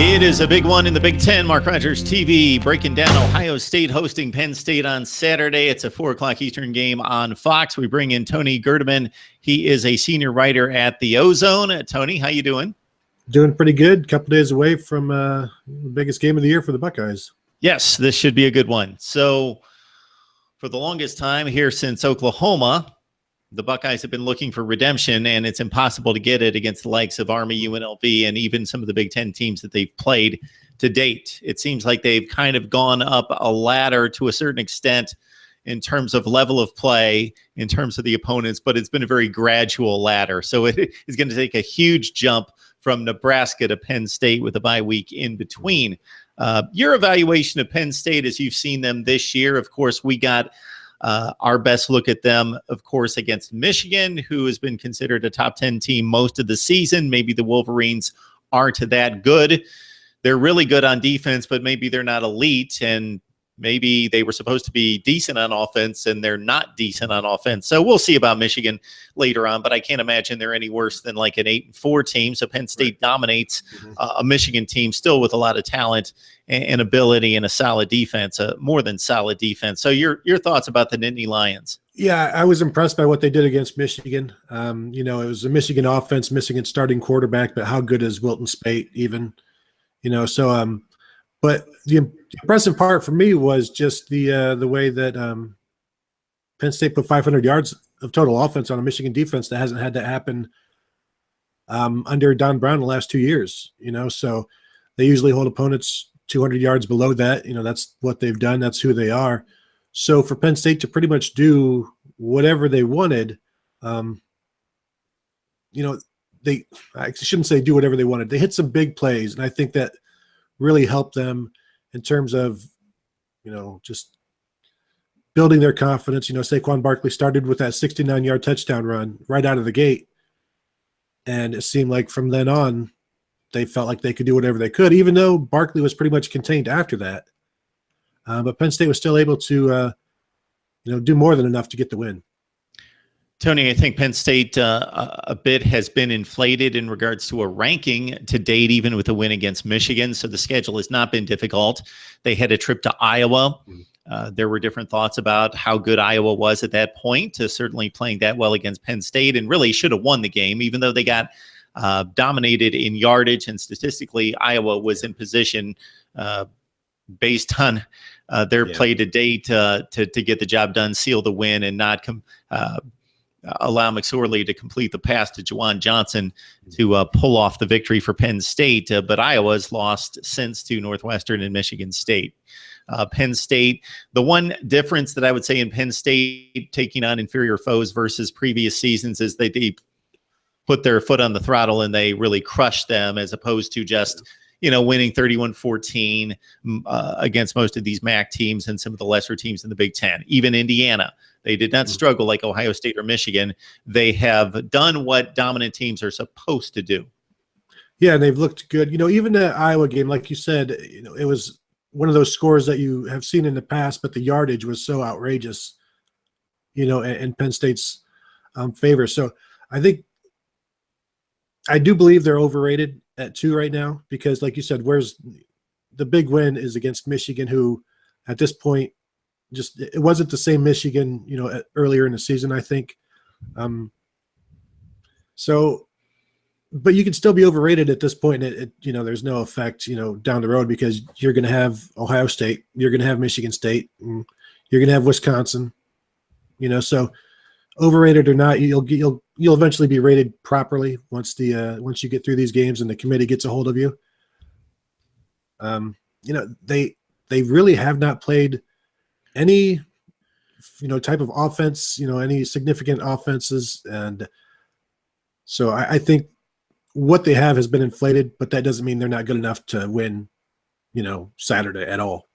It is a big one in the Big Ten. Mark Rogers TV breaking down Ohio State hosting Penn State on Saturday. It's a 4 o'clock Eastern game on Fox. We bring in Tony Gerdeman. He is a senior writer at the Ozone. Tony, how you doing? Doing pretty good. A couple days away from the biggest game of the year for the Buckeyes. Yes, this should be a good one. So for the longest time here since Oklahoma, the Buckeyes have been looking for redemption, and it's impossible to get it against the likes of Army, UNLV, and even some of the Big Ten teams that they've played to date. It seems like they've kind of gone up a ladder to a certain extent in terms of level of play, in terms of the opponents, but it's been a very gradual ladder. So it is going to take a huge jump from Nebraska to Penn State with a bye week in between. Your evaluation of Penn State as you've seen them this year, of course, we got our best look at them, of course, against Michigan, who has been considered a top 10 team most of the season. Maybe the Wolverines aren't that good. They're really good on defense, but maybe they're not elite, and maybe they were supposed to be decent on offense, and they're not decent on offense. So we'll see about Michigan later on, but I can't imagine they're any worse than like an 8-4 team. So Penn State dominates a Michigan team still with a lot of talent and ability and a solid defense, a more than solid defense. So your thoughts about the Nittany Lions? Yeah, I was impressed by what they did against Michigan. It was a Michigan offense, Michigan starting quarterback, but how good is Wilton Spate even? But the impressive part for me was just the way that Penn State put 500 yards of total offense on a Michigan defense that hasn't had that happen under Don Brown the last 2 years. So they usually hold opponents 200 yards below that. That's what they've done. That's who they are. So for Penn State to pretty much do whatever they wanted, I shouldn't say do whatever they wanted. They hit some big plays, and I think that really helped them in terms of, just building their confidence. Saquon Barkley started with that 69-yard touchdown run right out of the gate. And it seemed like from then on, they felt like they could do whatever they could, even though Barkley was pretty much contained after that. But Penn State was still able to, do more than enough to get the win. Tony, I think Penn State a bit has been inflated in regards to a ranking to date, even with a win against Michigan. So the schedule has not been difficult. They had a trip to Iowa. There were different thoughts about how good Iowa was at that point, certainly playing that well against Penn State, and really should have won the game, even though they got dominated in yardage. And statistically, Iowa was in position based on their play to date to get the job done, seal the win, and not allow McSorley to complete the pass to Juwan Johnson to pull off the victory for Penn State. But Iowa's lost since to Northwestern and Michigan State. Penn State, the one difference that I would say in Penn State taking on inferior foes versus previous seasons is they put their foot on the throttle and they really crushed them, as opposed to just winning 31-14 against most of these MAC teams and some of the lesser teams in the Big Ten. Even Indiana, they did not struggle like Ohio State or Michigan. They have done what dominant teams are supposed to do. Yeah, and they've looked good. Even the Iowa game, like you said, it was one of those scores that you have seen in the past, but the yardage was so outrageous, in Penn State's favor. So I do believe they're overrated at 2 right now, because like you said, where's the big win is against Michigan, who at this point, it wasn't the same Michigan, earlier in the season, I think. But you can still be overrated at this point. There's no effect, down the road, because you're going to have Ohio State, you're going to have Michigan State, and you're going to have Wisconsin, so overrated or not, you'll eventually be rated properly once you get through these games and the committee gets a hold of you. They really have not played any type of offense, any significant offenses, and so I think what they have has been inflated, but that doesn't mean they're not good enough to win Saturday at all.